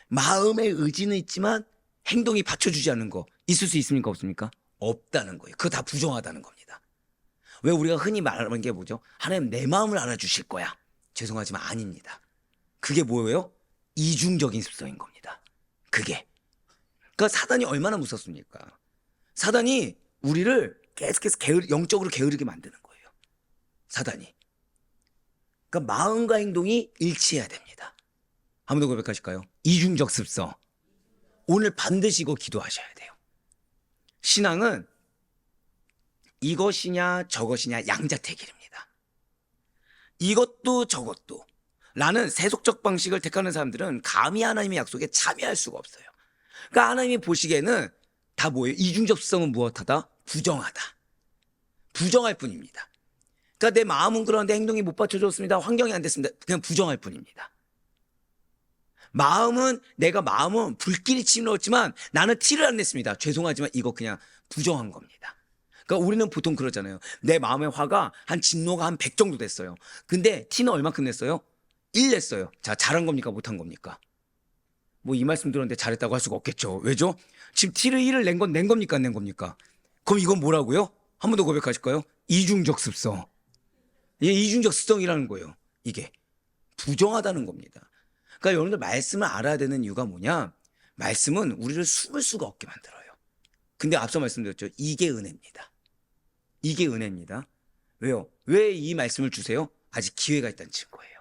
마음의 의지는 있지만 행동이 받쳐주지 않는 거 있을 수 있습니까? 없습니까? 없다는 거예요. 그거 다 부정하다는 겁니다. 왜 우리가 흔히 말하는 게 뭐죠? 하나님 내 마음을 알아주실 거야. 죄송하지만 아닙니다. 그게 뭐예요? 이중적인 습성인 겁니다. 그게. 그러니까 사단이 얼마나 무섭습니까? 사단이 우리를 계속해서 영적으로 게으르게 만드는 거예요. 사단이. 그러니까 마음과 행동이 일치해야 됩니다. 한 번 더 고백하실까요? 이중적 습성. 오늘 반드시 이거 기도하셔야 돼요. 신앙은 이것이냐 저것이냐 양자택일입니다. 이것도 저것도 라는 세속적 방식을 택하는 사람들은 감히 하나님의 약속에 참여할 수가 없어요. 그러니까 하나님이 보시기에는 다 뭐예요? 이중적 습성은 무엇하다? 부정하다. 부정할 뿐입니다. 그러니까 내 마음은 그런데 행동이 못 받쳐줬습니다. 환경이 안 됐습니다. 그냥 부정할 뿐입니다. 내가 마음은 불길이 치밀었지만 나는 티를 안 냈습니다. 죄송하지만 이거 그냥 부정한 겁니다. 그러니까 우리는 보통 그러잖아요. 내 마음의 화가 진노가 한 100 정도 됐어요. 근데 티는 얼마큼 냈어요? 1 냈어요. 자, 잘한 겁니까? 못한 겁니까? 뭐 이 말씀 들었는데 잘했다고 할 수가 없겠죠. 왜죠? 지금 티를 1을 낸 겁니까? 안 낸 겁니까? 그럼 이건 뭐라고요? 한 번 더 고백하실까요? 이중적 습성. 이게 이중적 습성이라는 거예요. 이게 부정하다는 겁니다. 그러니까 여러분들 말씀을 알아야 되는 이유가 뭐냐? 말씀은 우리를 숨을 수가 없게 만들어요. 근데 앞서 말씀드렸죠. 이게 은혜입니다. 이게 은혜입니다. 왜요? 왜 이 말씀을 주세요? 아직 기회가 있다는 증거예요.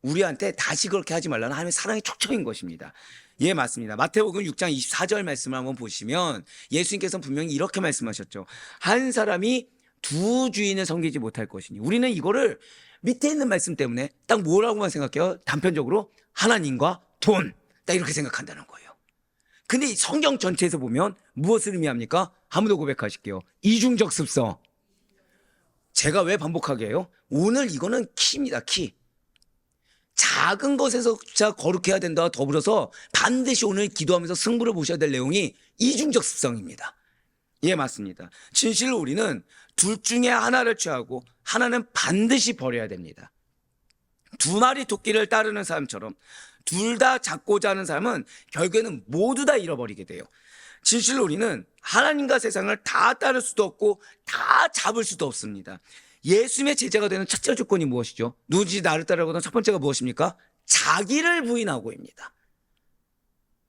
우리한테 다시 그렇게 하지 말라는 하나님의 사랑의 촉청인 것입니다. 예, 맞습니다. 마태복음 6장 24절 말씀을 한번 보시면 예수님께서는 분명히 이렇게 말씀하셨죠. 한 사람이 두 주인을 섬기지 못할 것이니. 우리는 이거를 밑에 있는 말씀 때문에 딱 뭐라고만 생각해요? 단편적으로 하나님과 돈, 딱 이렇게 생각한다는 거예요. 근데 이 성경 전체에서 보면 무엇을 의미합니까? 한 번 더 고백하실게요. 이중적 습성. 제가 왜 반복하게 해요? 오늘 이거는 키입니다. 키. 작은 것에서 진짜 거룩해야 된다와 더불어서 반드시 오늘 기도하면서 승부를 보셔야 될 내용이 이중적 습성입니다. 예, 맞습니다. 진실로 우리는 둘 중에 하나를 취하고 하나는 반드시 버려야 됩니다. 두 마리 토끼를 따르는 사람처럼 둘 다 잡고자 하는 사람은 결국에는 모두 다 잃어버리게 돼요. 진실로 우리는 하나님과 세상을 다 따를 수도 없고 다 잡을 수도 없습니다. 예수님의 제자가 되는 첫째 조건이 무엇이죠? 누구든지 나를 따르거든 첫 번째가 무엇입니까? 자기를 부인하고입니다.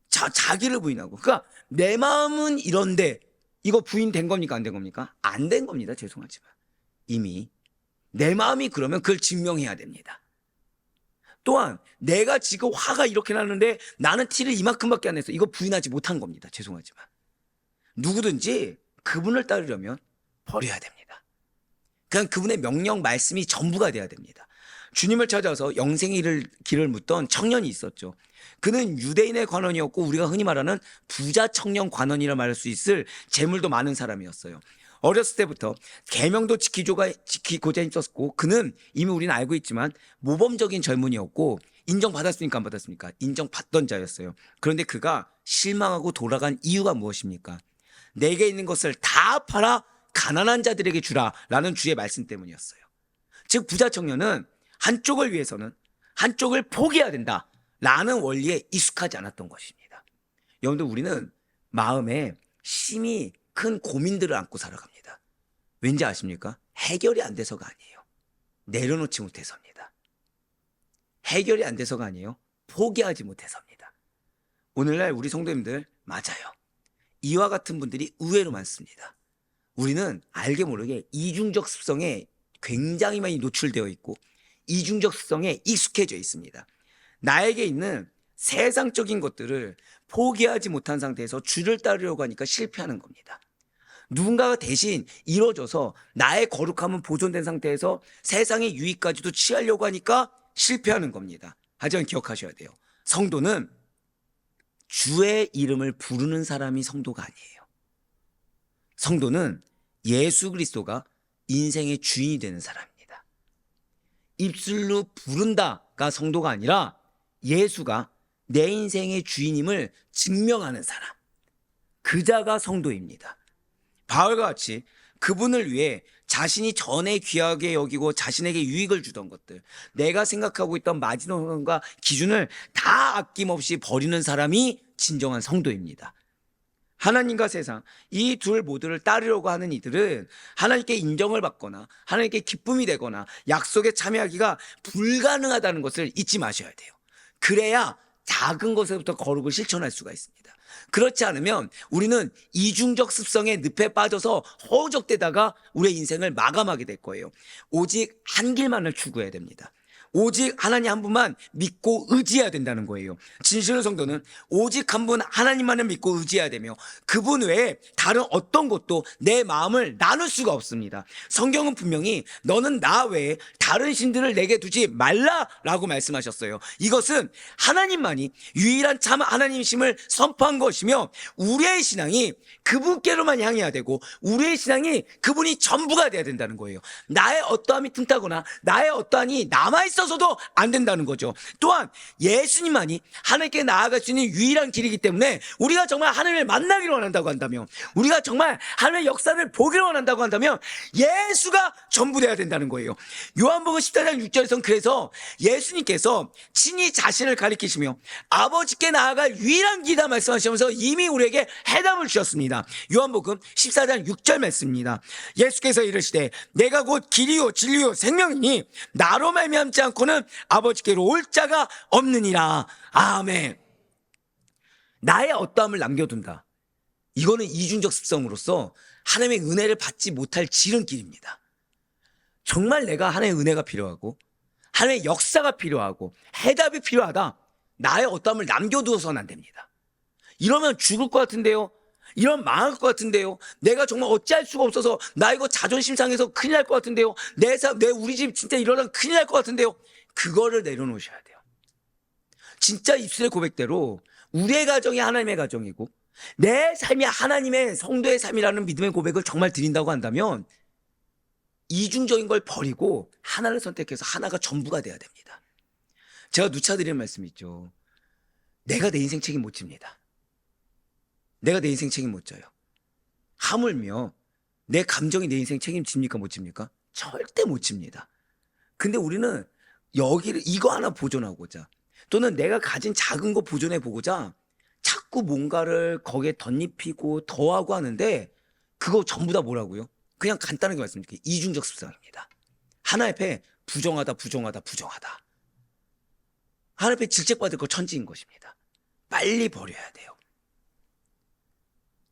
자기를 부인하고. 그러니까 내 마음은 이런데 이거 부인된 겁니까? 안 된 겁니까? 안 된 겁니다. 죄송하지만. 이미 내 마음이 그러면 그걸 증명해야 됩니다. 또한 내가 지금 화가 이렇게 나는데 나는 티를 이만큼밖에 안 냈어. 이거 부인하지 못한 겁니다. 죄송하지만. 누구든지 그분을 따르려면 버려야 됩니다. 그냥 그분의 명령 말씀이 전부가 돼야 됩니다. 주님을 찾아서 영생의 길을 묻던 청년이 있었죠. 그는 유대인의 관원이었고 우리가 흔히 말하는 부자 청년 관원이라 말할 수 있을 재물도 많은 사람이었어요. 어렸을 때부터 계명도 지키고자 힘썼고 그는 이미 우리는 알고 있지만 모범적인 젊은이였고 인정받았습니까? 안 받았습니까? 인정받던 자였어요. 그런데 그가 실망하고 돌아간 이유가 무엇입니까? 내게 있는 것을 다 팔아 가난한 자들에게 주라 라는 주의 말씀 때문이었어요. 즉 부자 청년은 한쪽을 위해서는 한쪽을 포기해야 된다 라는 원리에 익숙하지 않았던 것입니다. 여러분들, 우리는 마음에 심히 큰 고민들을 안고 살아갑니다. 왠지 아십니까? 해결이 안 돼서가 아니에요. 내려놓지 못해서입니다. 해결이 안 돼서가 아니에요. 포기하지 못해서입니다. 오늘날 우리 성도님들, 맞아요, 이와 같은 분들이 의외로 많습니다. 우리는 알게 모르게 이중적 습성에 굉장히 많이 노출되어 있고 이중적 습성에 익숙해져 있습니다. 나에게 있는 세상적인 것들을 포기하지 못한 상태에서 주를 따르려고 하니까 실패하는 겁니다. 누군가가 대신 이루어져서 나의 거룩함은 보존된 상태에서 세상의 유익까지도 취하려고 하니까 실패하는 겁니다. 하지만 기억하셔야 돼요. 성도는 주의 이름을 부르는 사람이 성도가 아니에요. 성도는 예수 그리스도가 인생의 주인이 되는 사람입니다. 입술로 부른다가 성도가 아니라 예수가 내 인생의 주인임을 증명하는 사람, 그자가 성도입니다. 바울과 같이 그분을 위해 자신이 전에 귀하게 여기고 자신에게 유익을 주던 것들, 내가 생각하고 있던 마지노선과 기준을 다 아낌없이 버리는 사람이 진정한 성도입니다. 하나님과 세상, 이 둘 모두를 따르려고 하는 이들은 하나님께 인정을 받거나 하나님께 기쁨이 되거나 약속에 참여하기가 불가능하다는 것을 잊지 마셔야 돼요. 그래야 작은 것에부터 거룩을 실천할 수가 있습니다. 그렇지 않으면 우리는 이중적 습성의 늪에 빠져서 허우적대다가 우리의 인생을 마감하게 될 거예요. 오직 한 길만을 추구해야 됩니다. 오직 하나님 한 분만 믿고 의지해야 된다는 거예요. 진실의 성도는 오직 한 분 하나님만을 믿고 의지해야 되며 그분 외에 다른 어떤 것도 내 마음을 나눌 수가 없습니다. 성경은 분명히 너는 나 외에 다른 신들을 내게 두지 말라라고 말씀하셨어요. 이것은 하나님만이 유일한 참 하나님이심을 선포한 것이며 우리의 신앙이 그분께로만 향해야 되고 우리의 신앙이 그분이 전부가 돼야 된다는 거예요. 나의 어떠함이 틈타거나 나의 어떠함이 남아있어서도 안 된다는 거죠. 또한 예수님만이 하나님께 나아갈 수 있는 유일한 길이기 때문에 우리가 정말 하나님을 만나기를 원한다고 한다면, 우리가 정말 하나님의 역사를 보기를 원한다고 한다면 예수가 전부 돼야 된다는 거예요. 요한복음 14장 6절에서는 그래서 예수님께서 친히 자신을 가리키시며 아버지께 나아갈 유일한 길이다 말씀하시면서 이미 우리에게 해답을 주셨습니다. 요한복음 14장 6절 말씀입니다. 예수께서 이르시되 내가 곧 길이요 진리요 생명이니 나로 말미암지 않고는 아버지께로 올 자가 없느니라. 아멘. 나의 어떠함을 남겨둔다. 이거는 이중적 습성으로서 하나님의 은혜를 받지 못할 지름길입니다. 정말 내가 하나님의 은혜가 필요하고 하나님의 역사가 필요하고 해답이 필요하다. 나의 어떠함을 남겨두어서는 안 됩니다. 이러면 죽을 것 같은데요. 이러면 망할 것 같은데요. 내가 정말 어찌할 수가 없어서 나 이거 자존심 상해서 큰일 날 것 같은데요. 우리 집 진짜 이러면 큰일 날 것 같은데요. 그거를 내려놓으셔야 돼요. 진짜 입술의 고백대로 우리의 가정이 하나님의 가정이고 내 삶이 하나님의 성도의 삶이라는 믿음의 고백을 정말 드린다고 한다면 이중적인 걸 버리고 하나를 선택해서 하나가 전부가 돼야 됩니다. 제가 누차 드리는 말씀이 있죠. 내가 내 인생 책임 못 집니다. 내가 내 인생 책임 못 져요. 하물며 내 감정이 내 인생 책임집니까 못 집니까? 절대 못 집니다. 근데 우리는 이거 하나 보존하고자 또는 내가 가진 작은 거 보존해 보고자 자꾸 뭔가를 거기에 덧입히고 더하고 하는데 그거 전부 다 뭐라고요? 그냥 간단하게 말씀드릴게요. 이중적 습성입니다. 하나 옆에 부정하다. 하나 옆에 질책받을 거 천지인 것입니다. 빨리 버려야 돼요.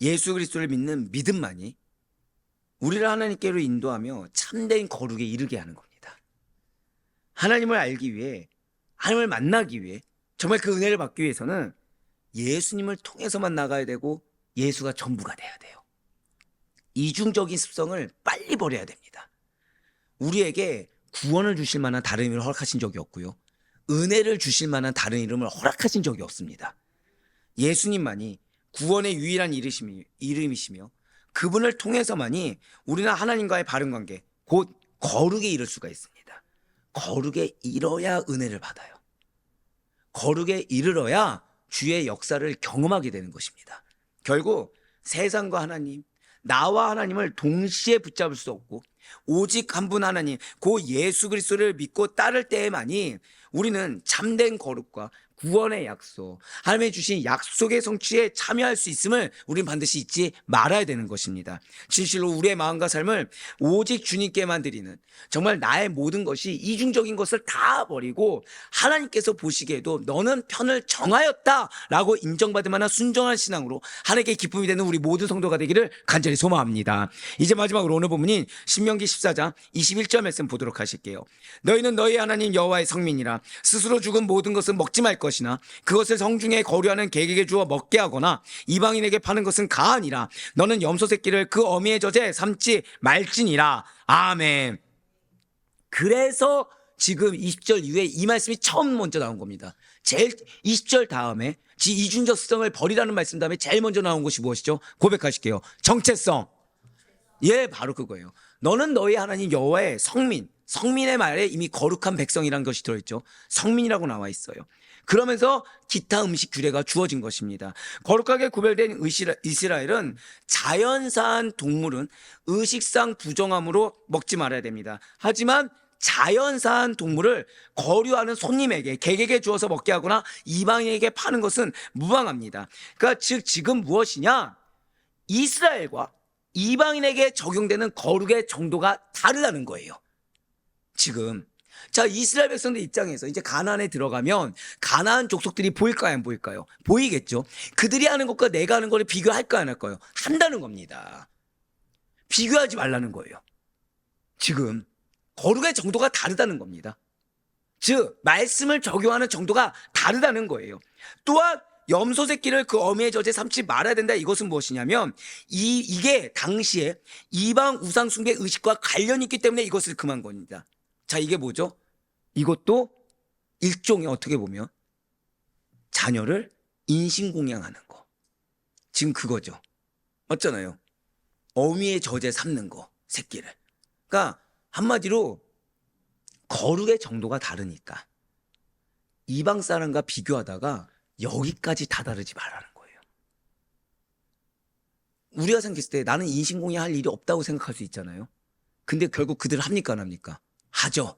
예수 그리스도를 믿는 믿음만이 우리를 하나님께로 인도하며 참된 거룩에 이르게 하는 겁니다. 하나님을 알기 위해, 하나님을 만나기 위해, 정말 그 은혜를 받기 위해서는 예수님을 통해서만 나가야 되고 예수가 전부가 돼야 돼요. 이중적인 습성을 빨리 버려야 됩니다. 우리에게 구원을 주실 만한 다른 이름을 허락하신 적이 없고요. 은혜를 주실 만한 다른 이름을 허락하신 적이 없습니다. 예수님만이 구원의 유일한 이름이시며 그분을 통해서만이 우리는 하나님과의 바른 관계, 곧 거룩에 이를 수가 있습니다. 거룩에 이뤄야 은혜를 받아요. 거룩에 이르러야 주의 역사를 경험하게 되는 것입니다. 결국 세상과 하나님, 나와 하나님을 동시에 붙잡을 수 없고 오직 한 분 하나님, 그 예수 그리스도를 믿고 따를 때에만이 우리는 참된 거룩과 구원의 약속, 하나님이 주신 약속의 성취에 참여할 수 있음을 우리는 반드시 잊지 말아야 되는 것입니다. 진실로 우리의 마음과 삶을 오직 주님께만 드리는, 정말 나의 모든 것이 이중적인 것을 다 버리고 하나님께서 보시기에도 너는 편을 정하였다라고 인정받을 만한 순정한 신앙으로 하나님께 기쁨이 되는 우리 모든 성도가 되기를 간절히 소망합니다. 이제 마지막으로 오늘 본문인 신명기 14장 21절 말씀 보도록 하실게요. 너희는 너희 하나님 여호와의 성민이라. 스스로 죽은 모든 것은 먹지 말 것이나 그것을 성중에 거류하는 객에게 주어 먹게 하거나 이방인에게 파는 것은 가하니라. 너는 염소 새끼를 그 어미의 젖에 삼지 말지니라. 아멘. 그래서 지금 20절 이후에 이 말씀이 처음 먼저 나온 겁니다. 제일 20절 다음에 이중적 습성을 버리라는 말씀 다음에 제일 먼저 나온 것이 무엇이죠? 고백하실게요. 정체성. 예, 바로 그거예요. 너는 너희 하나님 여호와의 성민. 성민의 말에 이미 거룩한 백성이라는 것이 들어있죠. 성민이라고 나와 있어요. 그러면서 기타 음식 규례가 주어진 것입니다. 거룩하게 구별된 이스라엘은 자연사한 동물은 의식상 부정함으로 먹지 말아야 됩니다. 하지만 자연사한 동물을 거류하는 손님에게, 객에게 주어서 먹게 하거나 이방인에게 파는 것은 무방합니다. 그러니까 즉 지금 무엇이냐? 이스라엘과 이방인에게 적용되는 거룩의 정도가 다르다는 거예요. 지금 자, 이스라엘 백성들 입장에서 이제 가나안에 들어가면 가나안 족속들이 보일까요, 안 보일까요? 보이겠죠. 그들이 하는 것과 내가 하는 거를 비교할까요, 안 할까요? 한다는 겁니다. 비교하지 말라는 거예요. 지금 거룩의 정도가 다르다는 겁니다. 즉 말씀을 적용하는 정도가 다르다는 거예요. 또한 염소 새끼를 그 어미의 젖에 삼지 말아야 된다. 이것은 무엇이냐면 이게 당시에 이방 우상 숭배 의식과 관련이 있기 때문에 이것을 금한 겁니다. 자, 이게 뭐죠? 이것도 일종의 어떻게 보면 자녀를 인신공양하는 거. 지금 그거죠. 맞잖아요. 어미의 젖에 삼는 거, 새끼를. 그러니까 한마디로 거룩의 정도가 다르니까 이방 사람과 비교하다가 여기까지 다다르지 말라는 거예요. 우리가 생각했을 때 나는 인신공양할 일이 없다고 생각할 수 있잖아요. 근데 결국 그들은 합니까, 안 합니까? 하죠.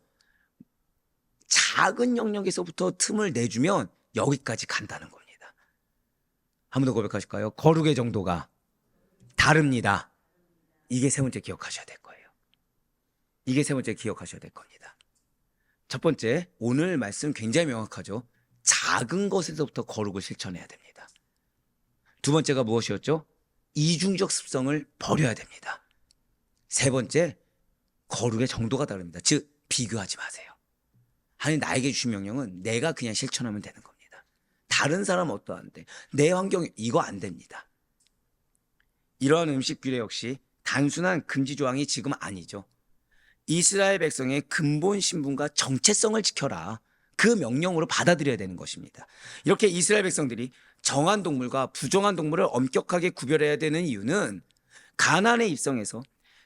작은 영역에서부터 틈을 내주면 여기까지 간다는 겁니다. 한 번 더 고백하실까요? 거룩의 정도가 다릅니다. 이게 세 번째 기억하셔야 될 거예요. 이게 세 번째 기억하셔야 될 겁니다. 첫 번째, 오늘 말씀 굉장히 명확하죠. 작은 것에서부터 거룩을 실천해야 됩니다. 두 번째가 무엇이었죠? 이중적 습성을 버려야 됩니다. 세 번째, 거룩의 정도가 다릅니다. 즉 비교하지 마세요. 하나님 나에게 주신 명령은 내가 그냥 실천하면 되는 겁니다. 다른 사람 어떠한데 내 환경 이거 안 됩니다. 이러한 음식 규례 역시 단순한 금지 조항이 지금 아니죠. 이스라엘 백성의 근본 신분과 정체성을 지켜라. 그 명령으로 받아들여야 되는 것입니다. 이렇게 이스라엘 백성들이 정한 동물과 부정한 동물을 엄격하게 구별해야 되는 이유는 가나안에 입성해서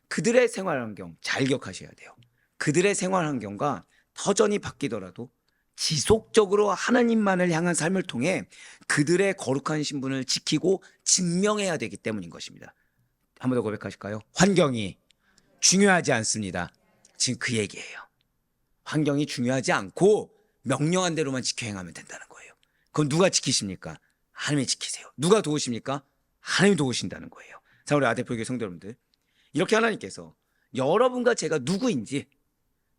그들의 생활 환경 잘 기억하셔야 돼요. 그들의 생활 환경과 터전이 바뀌더라도 지속적으로 하나님만을 향한 삶을 통해 그들의 거룩한 신분을 지키고 증명해야 되기 때문인 것입니다. 한 번 더 고백하실까요? 환경이 중요하지 않습니다. 지금 그 얘기예요. 환경이 중요하지 않고 명령한 대로만 지켜 행하면 된다는 거예요. 그럼 누가 지키십니까? 하나님이 지키세요. 누가 도우십니까? 하나님이 도우신다는 거예요. 자, 우리 아대표교회 성도 여러분들, 이렇게 하나님께서 여러분과 제가 누구인지,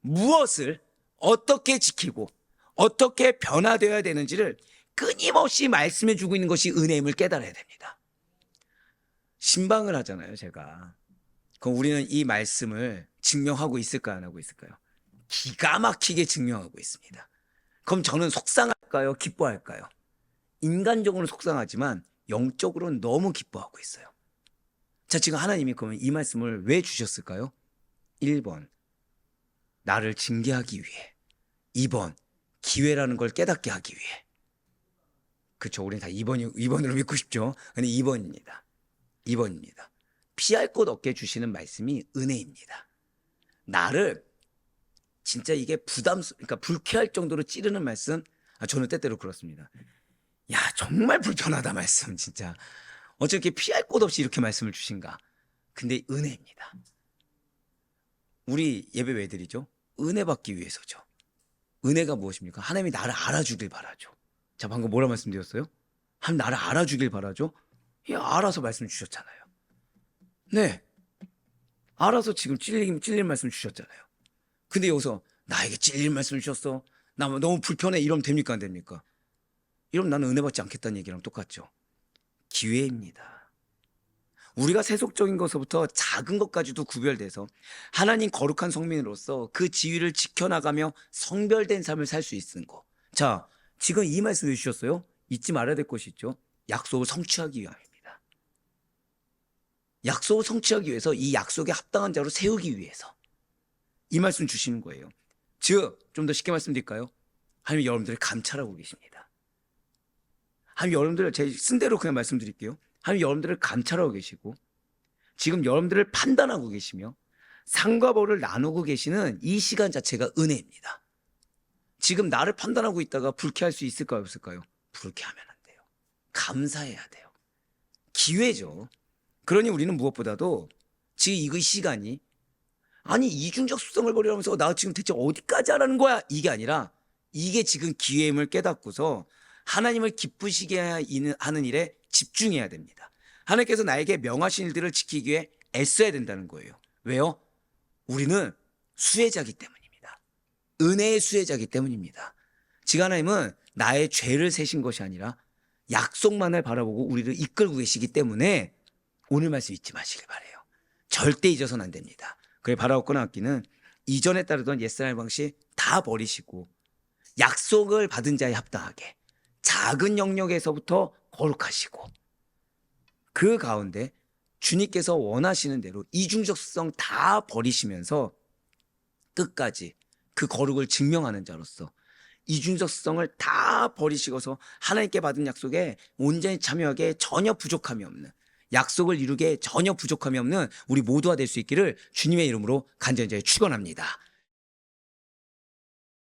무엇을 어떻게 지키고 어떻게 변화되어야 되는지를 끊임없이 말씀해 주고 있는 것이 은혜의 힘을 깨달아야 됩니다. 신방을 하잖아요, 제가. 그럼 우리는 이 말씀을 증명하고 있을까요, 안 하고 있을까요? 기가 막히게 증명하고 있습니다. 그럼 저는 속상할까요, 기뻐할까요? 인간적으로는 속상하지만 영적으로는 너무 기뻐하고 있어요. 자, 지금 하나님이 그러면 이 말씀을 왜 주셨을까요? 1번, 나를 징계하기 위해. 2번, 기회라는 걸 깨닫게 하기 위해. 그렇죠. 우리는 다 2번으로 믿고 싶죠. 근데 2번입니다. 2번입니다. 피할 곳 없게 주시는 말씀이 은혜입니다. 나를 진짜 이게 그러니까 불쾌할 정도로 찌르는 말씀, 저는 때때로 그렇습니다. 야, 정말 불편하다 말씀 진짜. 어떻게 피할 곳 없이 이렇게 말씀을 주신가? 근데 은혜입니다. 우리 예배 왜 드리죠? 은혜 받기 위해서죠. 은혜가 무엇입니까? 하나님이 나를 알아주길 바라죠. 자, 방금 뭐라 말씀드렸어요? 하나님 나를 알아주길 바라죠? 예, 알아서 말씀 주셨잖아요. 네. 알아서 지금 찔릴 말씀 주셨잖아요. 근데 여기서 나에게 찔릴 말씀을 주셨어. 나 너무 불편해. 이러면 됩니까? 안 됩니까? 이러면 나는 은혜 받지 않겠다는 얘기랑 똑같죠. 기회입니다. 우리가 세속적인 것부터 작은 것까지도 구별돼서 하나님 거룩한 성민으로서 그 지위를 지켜나가며 성별된 삶을 살 수 있는 거. 자, 지금 이 말씀을 주셨어요. 잊지 말아야 될 것이 있죠. 약속을 성취하기 위함입니다. 약속을 성취하기 위해서 이 약속에 합당한 자로 세우기 위해서 이 말씀 주시는 거예요. 즉, 좀 더 쉽게 말씀드릴까요? 하나님 여러분들을 감찰하고 계십니다. 하나님 여러분들 제 쓴 대로 그냥 말씀드릴게요. 하나님 여러분들을 감찰하고 계시고 지금 여러분들을 판단하고 계시며 상과 벌을 나누고 계시는 이 시간 자체가 은혜입니다. 지금 나를 판단하고 있다가 불쾌할 수 있을까요? 없을까요? 불쾌하면 안 돼요. 감사해야 돼요. 기회죠. 그러니 우리는 무엇보다도 지금 이 시간이 아니 이중적 수성을 버리라면서 나 지금 대체 어디까지 하라는 거야? 이게 아니라 이게 지금 기회임을 깨닫고서 하나님을 기쁘시게 하는 일에 집중해야 됩니다. 하나님께서 나에게 명하신 일들을 지키기 위해 애써야 된다는 거예요. 왜요? 우리는 수혜자이기 때문입니다. 은혜의 수혜자이기 때문입니다. 지금 하나님은 나의 죄를 세신 것이 아니라 약속만을 바라보고 우리를 이끌고 계시기 때문에 오늘 말씀 잊지 마시길 바라요. 절대 잊어서는 안 됩니다. 그의 바라고 끊어왔기는 이전에 따르던 옛사람의 방식 다 버리시고 약속을 받은 자에 합당하게 작은 영역에서부터 거룩하시고 그 가운데 주님께서 원하시는 대로 이중적 수성 다 버리시면서 끝까지 그 거룩을 증명하는 자로서 이중적 수성을 다 버리시고서 하나님께 받은 약속에 온전히 참여하게 전혀 부족함이 없는 약속을 이루게 전혀 부족함이 없는 우리 모두가 될 수 있기를 주님의 이름으로 간절히 축원합니다.